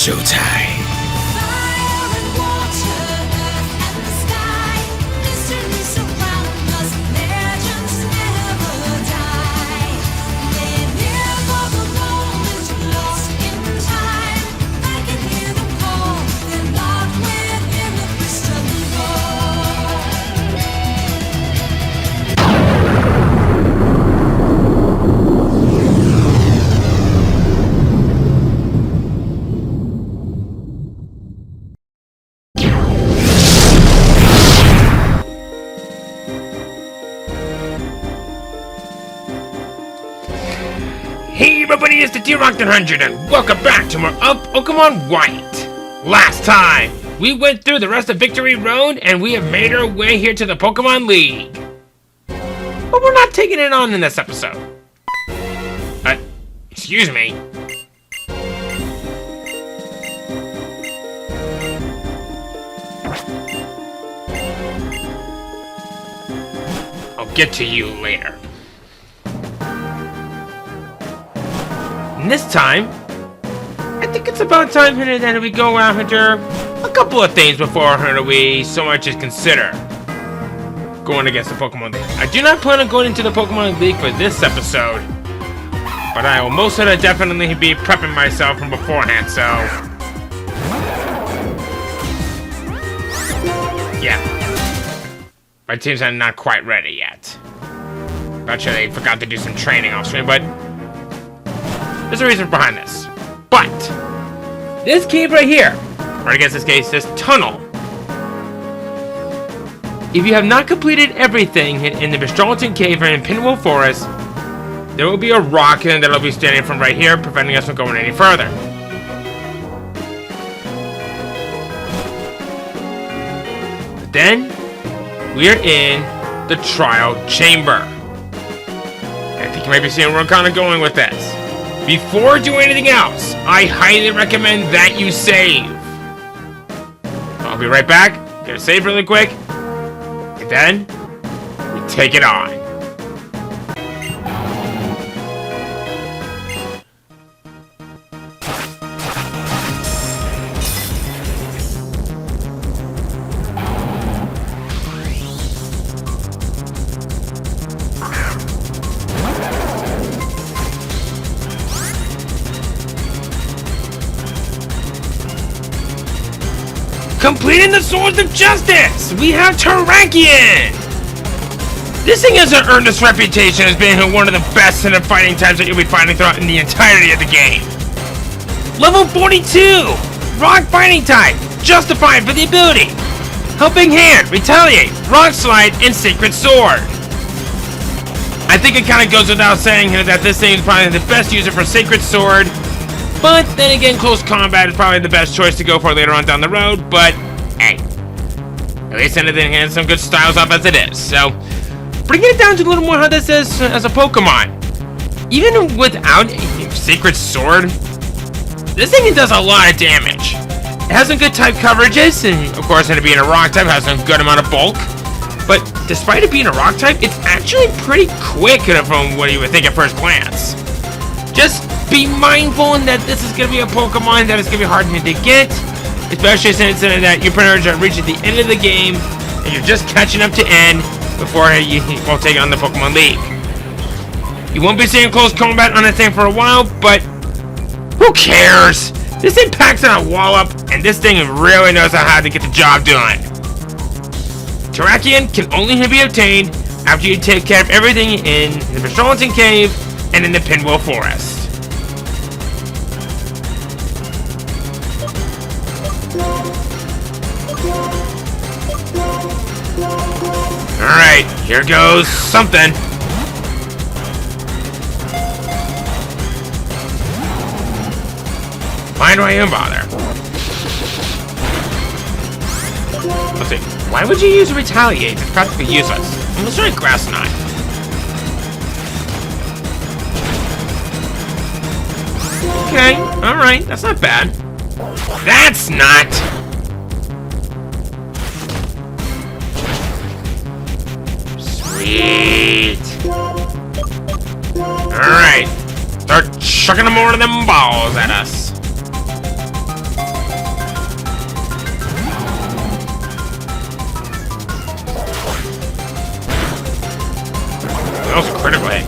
showtime. Hey everybody, it's the THUNDERSTORM and welcome back to more of Pokemon White. Last time, we went through the rest of Victory Road and we have made our way here to the Pokemon League. But we're not taking it on in this episode. Excuse me. I'll get to you later. And this time, I think it's about time here that we go after a couple of things before we so much as consider going against the Pokemon League. I do not plan on going into the Pokemon League for this episode, but I will most definitely be prepping myself from beforehand, so... yeah. My team's not quite ready yet. Bet you they forgot to do some training off screen, but... there's a reason behind this. But this cave right here, or I guess in this case, this tunnel. If you have not completed everything in the Bestronton Cave or in Pinwheel Forest, there will be a rock that'll be standing from right here, preventing us from going any further. But then, we are in the Trial Chamber. I think you might be seeing where I'm kind of going with this. Before doing anything else, I highly recommend that you save. I'll be right back, get a save really quick, and then we take it on. Completing the Swords of Justice! We have Terrakion! This thing hasn't earned its reputation as being one of the best in the fighting types that you'll be fighting throughout in the entirety of the game. Level 42! Rock fighting type! Justified for the ability! Helping Hand, Retaliate, Rock Slide, and Sacred Sword. I think it kind of goes without saying here that this thing is probably the best user for Sacred Sword. But then again, close combat is probably the best choice to go for later on down the road, but hey, at least anything has some good styles up as it is. So, bringing it down to a little more how this is as a Pokemon. Even without a Sacred Sword, this thing does a lot of damage. It has some good type coverages, and of course, it being a rock type, has some good amount of bulk. But despite it being a rock type, it's actually pretty quick from what you would think at first glance. Just be mindful that this is going to be a Pokemon that is going to be hard to get, especially since that you're pretty much reaching the end of the game and you're just catching up to end before you won't take on the Pokemon League. You won't be seeing close combat on this thing for a while, but who cares? This thing packs on a wallop, and this thing really knows how to get the job done. Terrakion can only be obtained after you take care of everything in the Bestronton Cave and in the Pinwheel Forest. Alright, here goes something. Why do I even bother? Let's see. Why would you use Retaliate? It's practically useless. Let's try Grass Knot. Okay, alright, that's not bad. That's not! Sweet! Alright, start chucking more of them balls at us.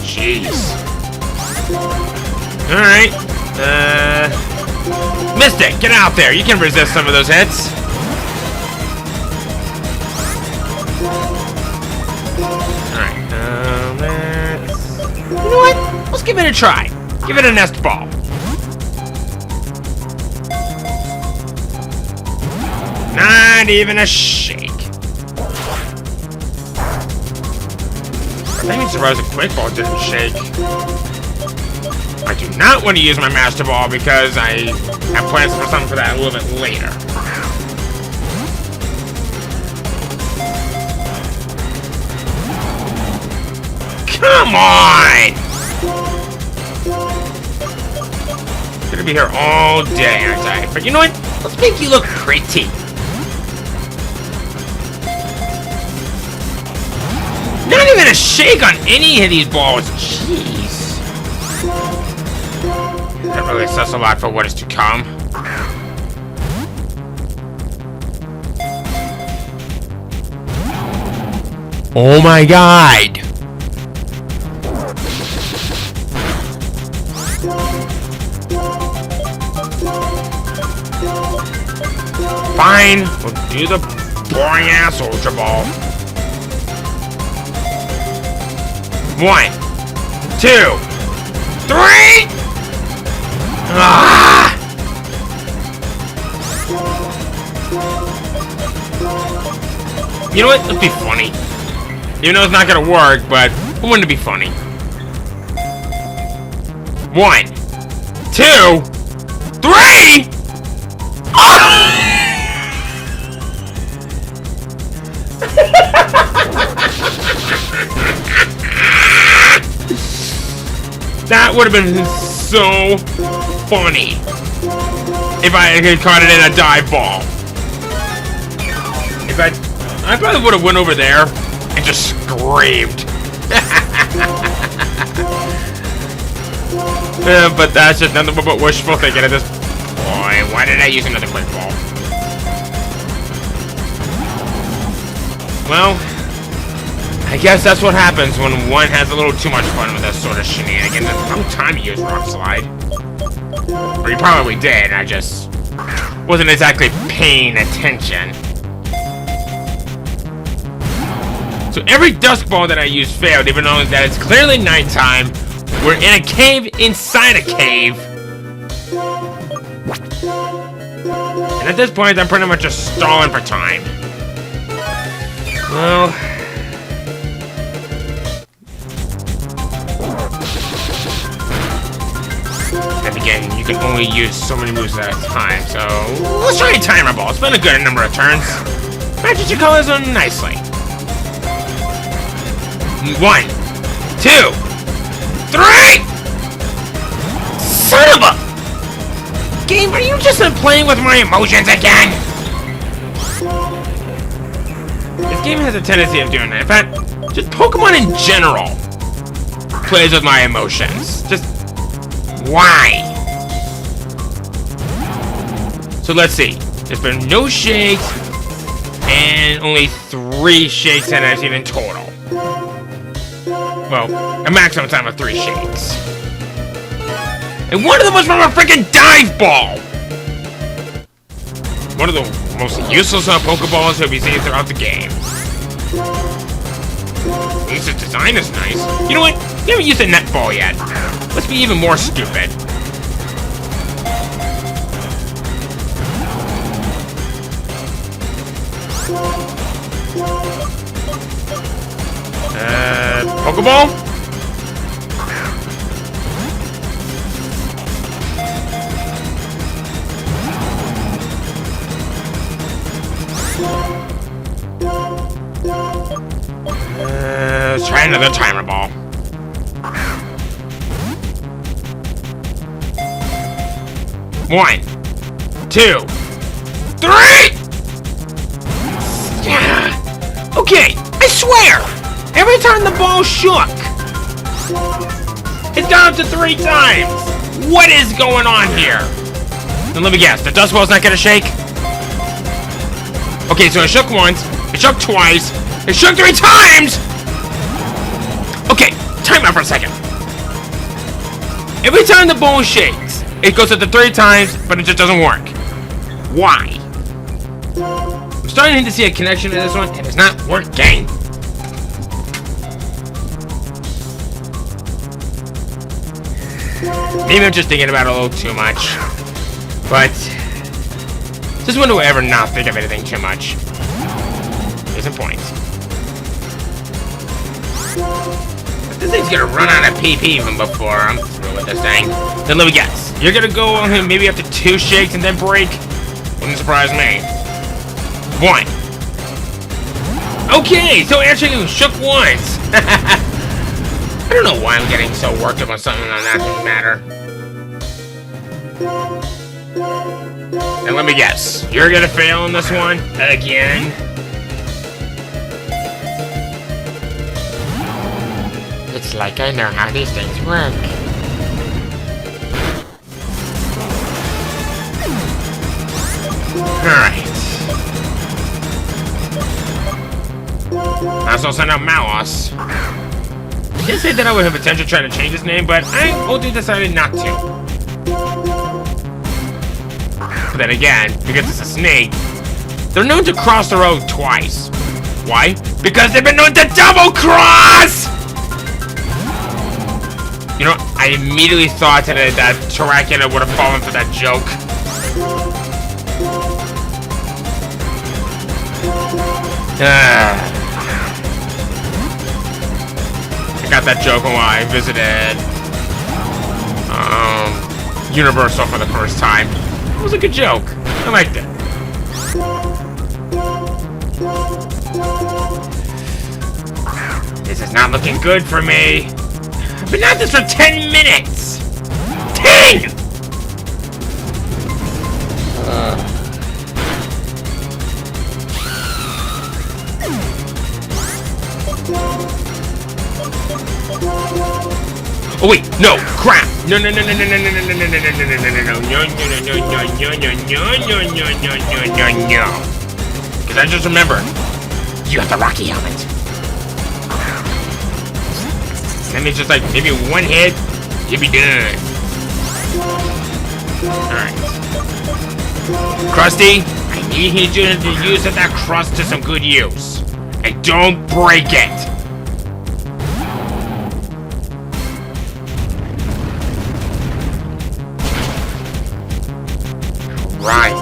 Jeez. Alright. Mystic, get out there. You can resist some of those hits. Alright. You know what? Let's give it a try. Give it a nest ball. Not even a shake. I'm surprised the quick ball didn't shake. I do not want to use my master ball because I have plans for something for that a little bit later. Come on! I'm gonna be here all day, aren't I? But you know what? Let's make you look pretty. Not even a shake on any of these balls. Jeez. That really says a lot for what is to come. Oh my god. Fine. We'll do the boring ass Ultra Ball. 1, 2, 3! Ah! You know what? Let's be funny. Even though it's not gonna work, but wouldn't it be funny? 1, 2, 3! Ah! That would have been so funny if I had caught it in a dive ball. If I probably would have went over there and just screamed. But that's just nothing but wishful thinking at this point. Why did I use another quick ball? Well, I guess that's what happens when one has a little too much fun with this sort of shenanigans. It's no time to use Rock Slide. Or you probably did, I just wasn't exactly paying attention. So every dusk ball that I used failed, even though that it's clearly nighttime. We're in a cave inside a cave. And at this point, I'm pretty much just stalling for time. Well... and again, you can only use so many moves at a time, so... let's try a timer ball. It's been a good number of turns. Matches your colors on nicely. 1, 2, 3! Son of a... game, are you just playing with my emotions again? This game has a tendency of doing that. In fact, just Pokemon in general plays with my emotions. Just... why? So let's see. There's been no shakes and only 3 shakes that I've seen in total. Well, a maximum time of 3 shakes. And one of them was from a freaking dive ball! One of the most useless Pokeballs you'll be seeing throughout the game. At least its design is nice. You know what? You haven't used a net ball yet. Let's be even more stupid. Pokeball? Let's try another timer ball. One, 2, 3! Yeah. Okay, I swear! Every time the ball shook, it's gone up to 3 times! What is going on here? Now let me guess, the dust ball's not gonna shake? Okay, so it shook once, it shook twice, it shook 3 times! Okay, time out for a second. Every time the bowl shakes, it goes up to 3 times, but it just doesn't work. Why? I'm starting to see a connection to this one, and it's not working. Maybe I'm just thinking about it a little too much. But just when do I ever not think of anything too much? Case in point. This thing's gonna run out of PP even before I'm through with this thing. Then let me guess. You're gonna go on him maybe after 2 shakes and then break? Wouldn't surprise me. 1. Okay, so actually you shook once. I don't know why I'm getting so worked up on something on that matter. And let me guess. You're gonna fail on this one? Again? It's like I know how these things work. Alright. I also send out Malos. I did say that I would have potential to try to change his name, but I ultimately decided not to. But then again, because it's a snake, they're known to cross the road twice. Why? Because they've been known to double cross! You know, I immediately thought today that Terracula would have fallen for that joke. I got that joke when I visited Universal for the first time. It was a good joke. I liked it. This is not looking good for me. I've been at this for 10 minutes! 10! Oh wait, no, crap! No, no, no, no, no, no, no, no, no, no, no, no, no, no, no. Because I just remembered, you have the Rocky helmet. That means just like maybe 1 hit, you'll be done. Alright. Krusty, I need you to use that crust to some good use. And don't break it. Right.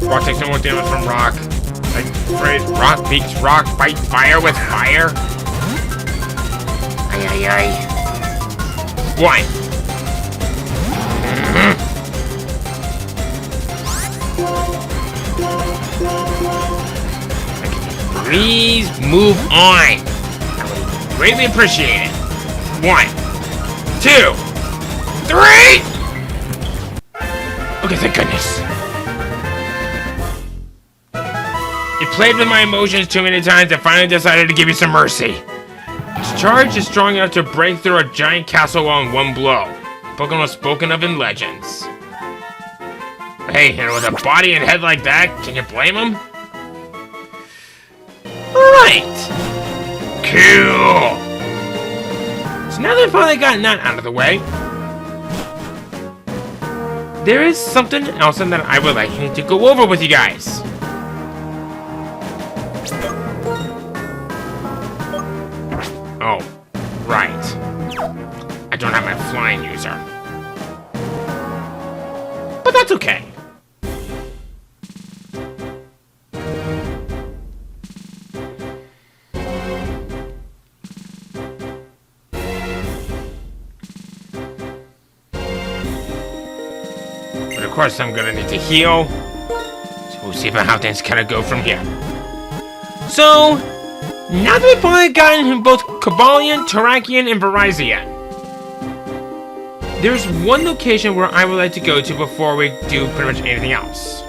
Rock takes no more damage from rock. Like the phrase, rock beats rock, fight fire with fire. Ay, ay, ay. 1. Please move on. I would greatly appreciate it. 1, 2, 3. Okay, thank goodness. You played with my emotions too many times and finally decided to give you some mercy. Its charge is strong enough to break through a giant castle wall in 1 blow. Pokemon was spoken of in legends. Hey, and with a body and head like that, can you blame him? Alright. Cool. So now that I've finally gotten that out of the way, there is something else that I would like to go over with you guys. Oh, right. I don't have my flying user. But that's okay. But of course I'm gonna need to heal. So we'll see how things kind of go from here. So, now that we've finally gotten both Kabalion, Terrakion, and Virizion, there's one location where I would like to go to before we do pretty much anything else.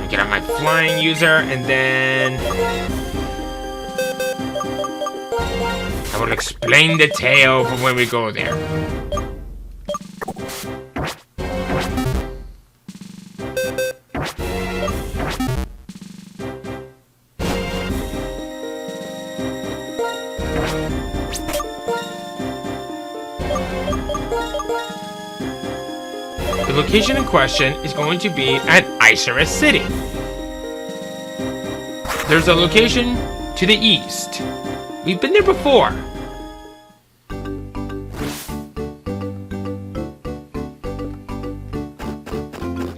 Get out my flying user, and then I will explain the tale for when we go there. The location in question is going to be at Isurus City. There's a location to the east. We've been there before.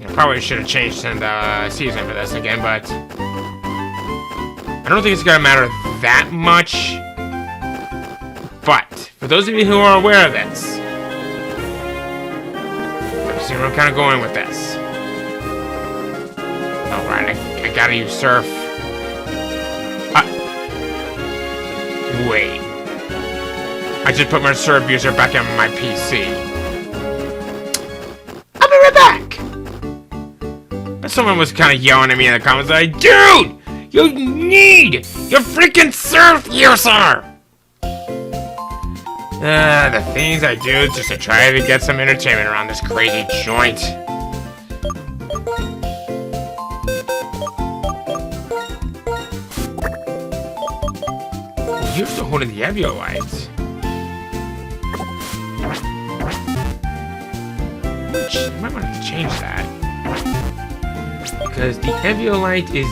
I probably should have changed in the season for this again, but I don't think it's gonna matter that much. But for those of you who are aware of this, see where I'm kind of going with this. Alright, I gotta use surf. Wait. I just put my surf user back on my PC. I'll be right back! But someone was kind of yelling at me in the comments like, dude! You need your freaking surf user! The things I do just to try to get some entertainment around this crazy joint. Oh, you're still holding the Eviolite. You might want to change that. Because the Eviolite is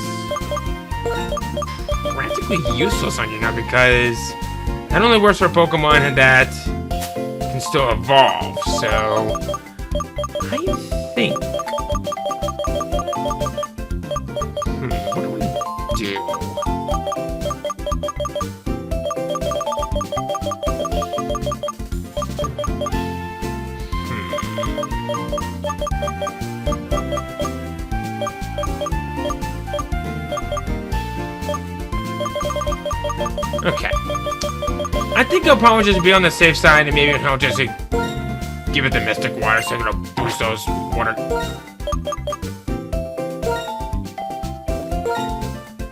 practically useless on you now because that only works for Pokemon that can still evolve, so I think. What do we do? Okay. I think I'll probably just be on the safe side and maybe I'll just give it the Mystic Water so it'll boost those water.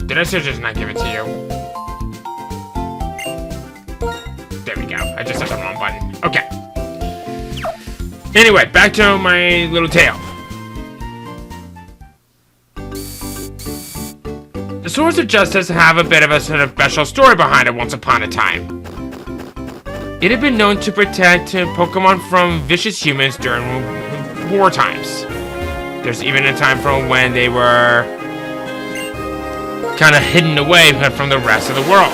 Did I seriously just not give it to you? There we go. I just hit the wrong button. Okay. Anyway, back to my little tale. The Swords of Justice have a bit of a sort of special story behind it once upon a time. It had been known to protect Pokemon from vicious humans during war times. There's even a time from when they were kind of hidden away from the rest of the world.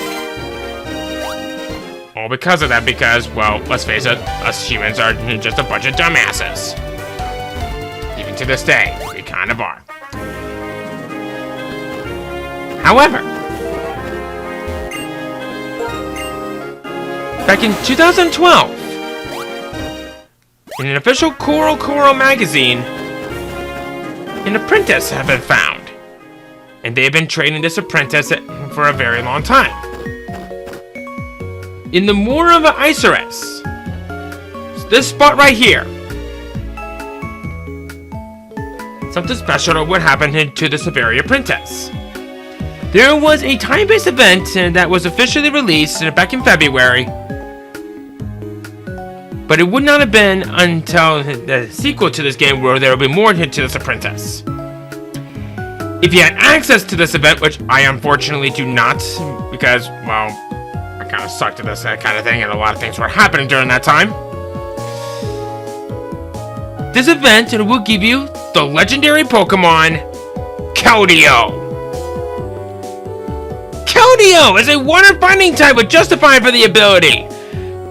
All because of that, because, well, let's face it, us humans are just a bunch of dumbasses. Even to this day, we kind of are. However, back in 2012, in an official Koro magazine, an apprentice had been found. And they had been training this apprentice for a very long time. In the moor of Isurus, this spot right here, something special would happen to the very apprentice. There was a time-based event that was officially released back in February, but it would not have been until the sequel to this game where there would be more to this apprentice. If you had access to this event, which I unfortunately do not, because, well, I kind of sucked at this kind of thing, and a lot of things were happening during that time. This event will give you the legendary Pokemon, Keldeo. Keldeo is a water-fighting type with Justified for the ability,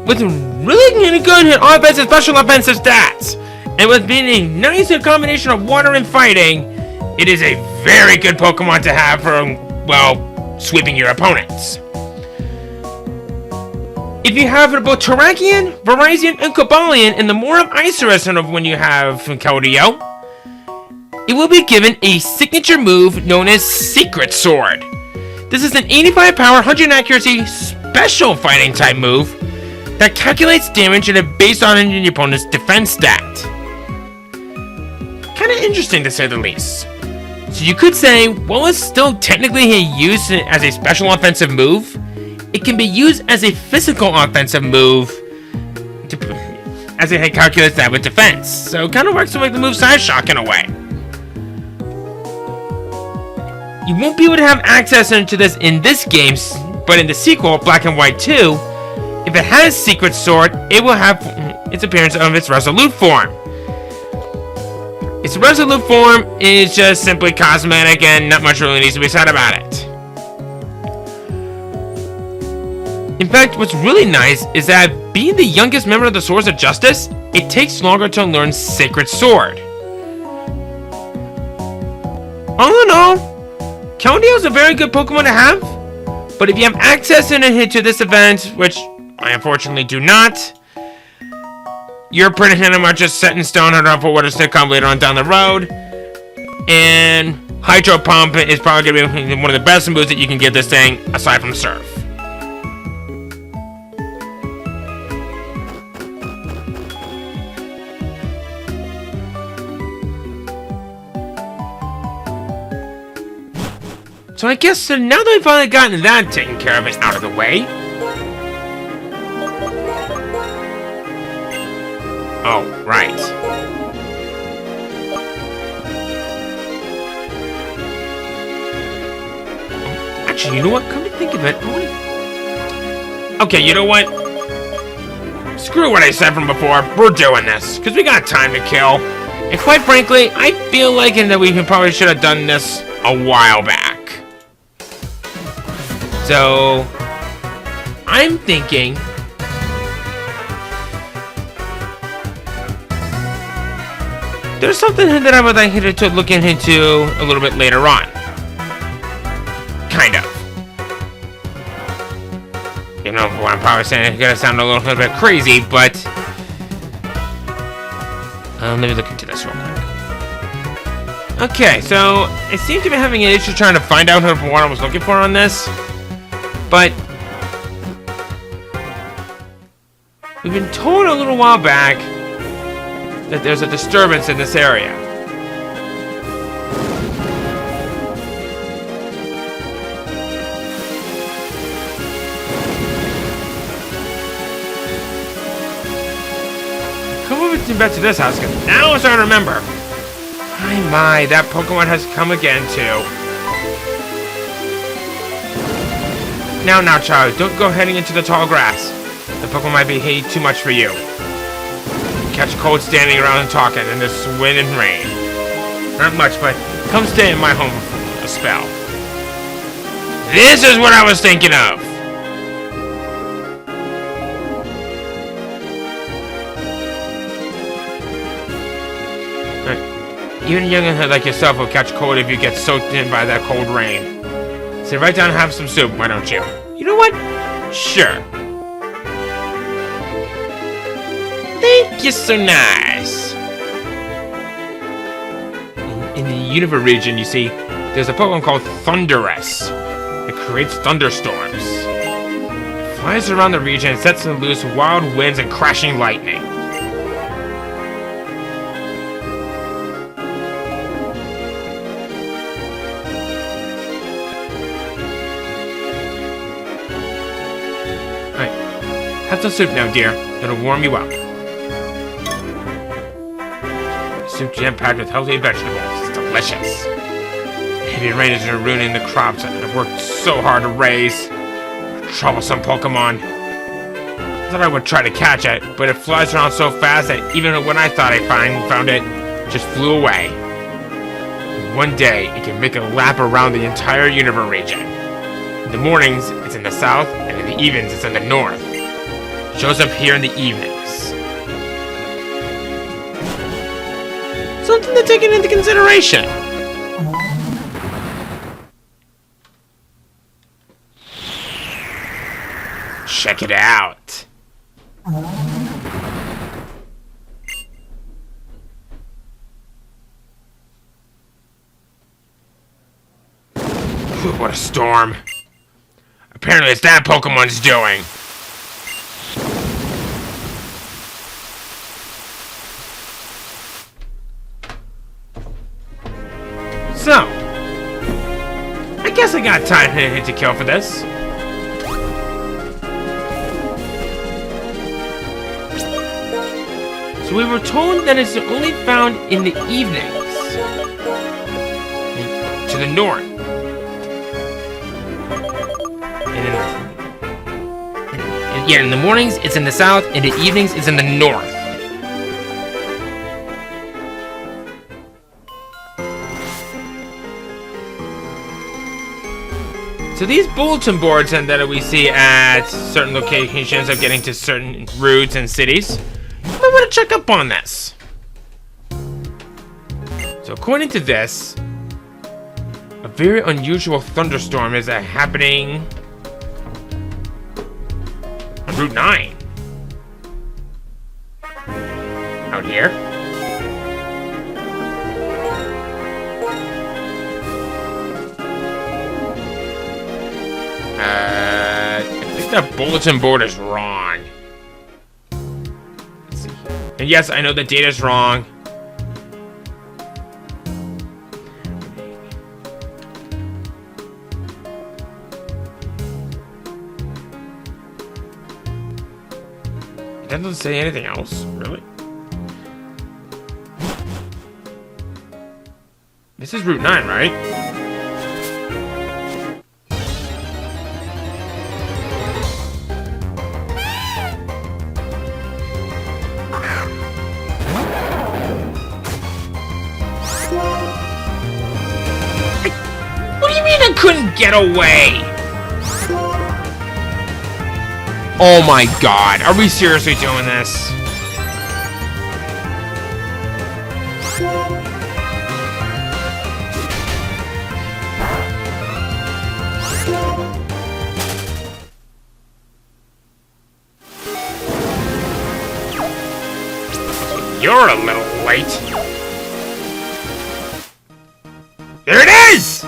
with really good offensive, special offensive stats, and with being a nice combination of water and fighting, it is a very good Pokemon to have for, well, sweeping your opponents. If you have both Terrakion, Virizion, and Cobalion in the Moor of Isurus when you have Keldeo, it will be given a signature move known as Secret Sword. This is an 85 power, 100 accuracy, special fighting type move that calculates damage based on your opponent's defense stat. Kinda interesting to say the least. So you could say, while it's still technically used as a special offensive move, it can be used as a physical offensive move as it calculates that with defense. So it kind of works like the move Side Shock in a way. You won't be able to have access to this in this game, but in the sequel, Black and White 2, if it has Secret Sword, it will have its appearance of its resolute form. Its resolute form is just simply cosmetic and not much really needs to be said about it. In fact, what's really nice is that being the youngest member of the Swords of Justice, it takes longer to learn Sacred Sword. All in all, Keldeo is a very good Pokemon to have, but if you have access to this event, which I unfortunately do not, you're pretty much just set in stone for what is to come later on down the road. And Hydro Pump is probably going to be one of the best moves that you can get this thing, aside from Surf. So I guess now that we've finally gotten that taken care of and out of the way. Oh, right. Actually, you know what? Come to think of it, okay, you know what? Screw what I said from before. We're doing this because we got time to kill. And quite frankly, I feel like that we probably should have done this a while back. So, I'm thinking there's something that I would like to look into a little bit later on. Kind of. You know, what I'm probably saying is gonna sound a little bit crazy, but let me look into this real quick. Okay, so I seem to be having an issue trying to find out what I was looking for on this, but we've been told a little while back that there's a disturbance in this area. Come over back to this house, because now I'm starting to remember. My, that Pokemon has come again, too. Now, child, don't go heading into the tall grass. The Pokemon might be too much for you. Catch cold standing around and talking in this wind and rain. Not much, but come stay in my home for a spell. This is what I was thinking of. Even a youngin' like yourself will catch cold if you get soaked in by that cold rain. Sit right down and have some soup, why don't you? You know what? Sure. Thank you, so nice. In the Unova region, you see, there's a Pokemon called Thunderous. It creates thunderstorms. It flies around the region and sets loose wild winds and crashing lightning. Alright, have some soup now, dear. It'll warm you up. Soup jam-packed with healthy vegetables. It's delicious. Heavy rains are ruining the crops that I've worked so hard to raise. Troublesome Pokemon. I thought I would try to catch it, but it flies around so fast that even when I thought I found it, it just flew away. And one day, it can make a lap around the entire Unova region. In the mornings, it's in the south, and in the evenings, it's in the north. It shows up here in the evenings. Something to take into consideration. Check it out. What a storm. Apparently it's that Pokemon's doing. So, I guess I got time to kill for this. So we were told that it's only found in the evenings. To the north. And in the mornings it's in the south, and in the evenings it's in the north. So these bulletin boards that we see at certain locations of getting to certain routes and cities, I want to check up on this. So according to this, a very unusual thunderstorm is happening on Route 9. Out here. I think that bulletin board is wrong. Let's see. And yes, I know the data is wrong. That doesn't say anything else, really. This is Route 9, right? What do you mean I couldn't get away? Oh my god, are we seriously doing this? You're a little late. There it is!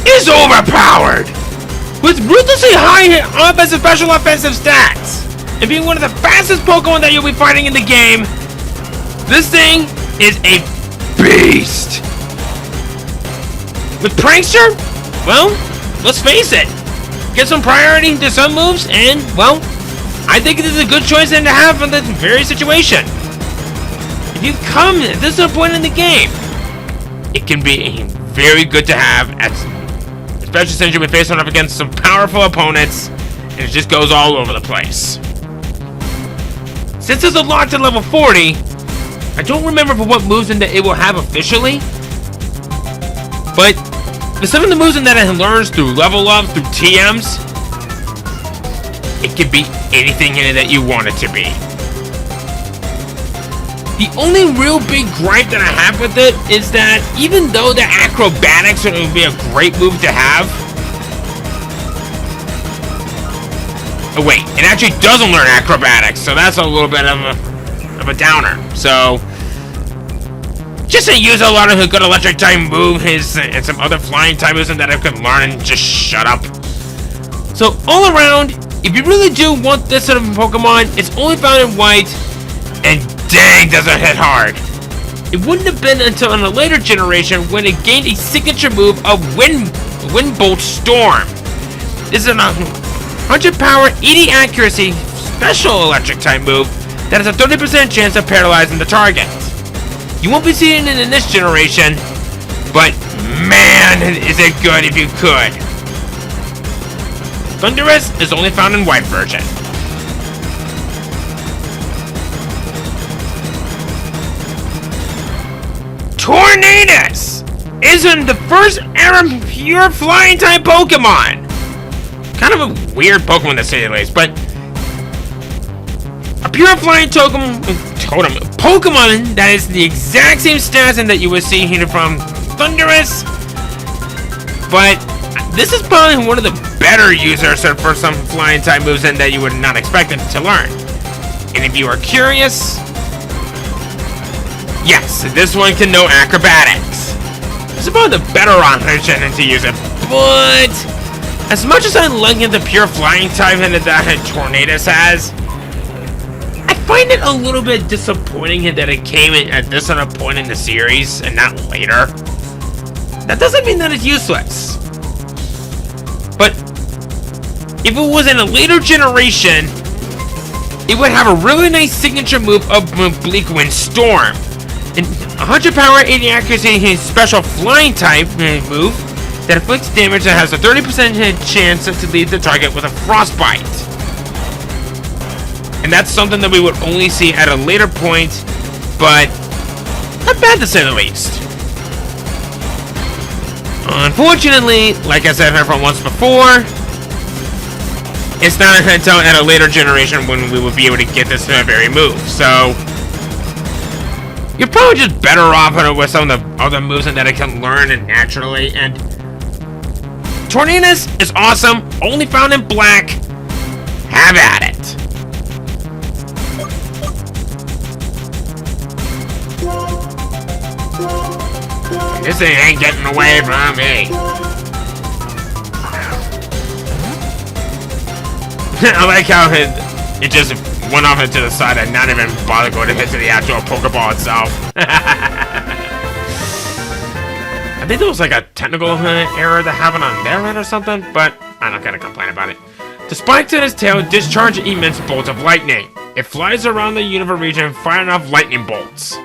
Is overpowered! With ruthlessly high offensive special offensive stats, and being one of the fastest Pokemon that you'll be fighting in the game, this thing is a beast! With Prankster? Well, let's face it, get some priority to some moves, and, well, I think it is a good choice to have in this very situation. If you come at this point in the game, it can be very good to have, especially since you'll be facing up against some powerful opponents, and it just goes all over the place. Since it's unlocked at level 40, I don't remember for what moves that it will have officially, but for some of the moves that it learns through level ups, through TMs, it can be anything in it that you want it to be. The only real big gripe that I have with it is that even though the acrobatics would be a great move to have... Oh wait, it actually doesn't learn acrobatics, so that's a little bit of a downer. So, just to use a lot of the good electric type moves and some other flying type moves that I could learn and just shut up. So all around, if you really do want this sort of Pokemon, it's only found in white, and dang, does it hit hard. It wouldn't have been until in a later generation when it gained a signature move of Windbolt Storm. This is a 100 power, 80 accuracy, special electric type move that has a 30% chance of paralyzing the target. You won't be seeing it in this generation, but man, is it good if you could. Thundurus is only found in white version. Tornadus isn't the first ever pure flying type Pokemon. Kind of a weird Pokemon to say the least, but a pure flying totem Pokemon that is the exact same stats and that you would see here from Thundurus, but this is probably one of the better users for some flying type moves and that you would not expect it to learn. And if you are curious, yes, this one can know acrobatics. It's about the better option to use it, but as much as I like the pure flying type that Tornadus has, I find it a little bit disappointing that it came in at this point in the series and not later. That doesn't mean that it's useless, but if it was in a later generation, it would have a really nice signature move of Bleak Wind Storm. And 100 power, 80 accuracy, his special flying type move that inflicts damage that has a 30% chance to lead the target with a frostbite. And that's something that we would only see at a later point, but not bad to say the least. Unfortunately, like I said once before, it's not until at a later generation when we will be able to get this very move. So you're probably just better off with some of the other moves that I can learn and naturally. And Tornadus is awesome, only found in black. Have at it. This thing ain't getting away from me. I like how it just went off into the side and not even bother going to hit to the actual Pokeball itself. I think there was like a technical error that happened on their end or something, but I'm not gonna complain about it. The spikes in its tail discharge immense bolts of lightning. It flies around the universe region, firing off lightning bolts.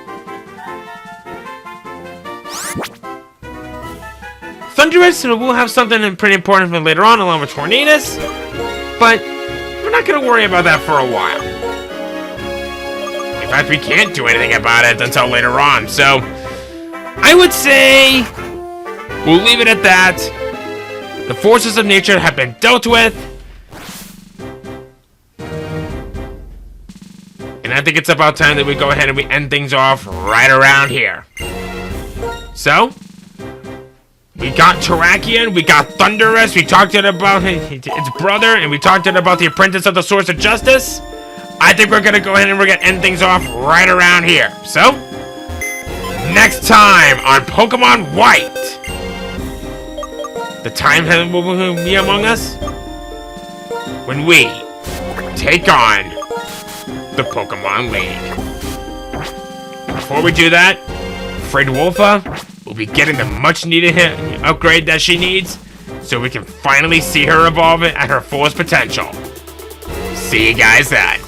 Thunderous will have something pretty important for later on, along with Tornadus, but we're not gonna worry about that for a while. In fact, we can't do anything about it until later on, so I would say we'll leave it at that. The forces of nature have been dealt with, and I think it's about time that we go ahead and we end things off right around here. So, we got Terrakion, we got Thunderous, we talked about its brother, and we talked about the apprentice of the Source of Justice. I think we're gonna go ahead and we're gonna end things off right around here. So, next time on Pokemon White, the time will be among us when we take on the Pokemon League. Before we do that, Fred Wolfa will be getting the much needed upgrade that she needs so we can finally see her evolve it at her fullest potential. See you guys then.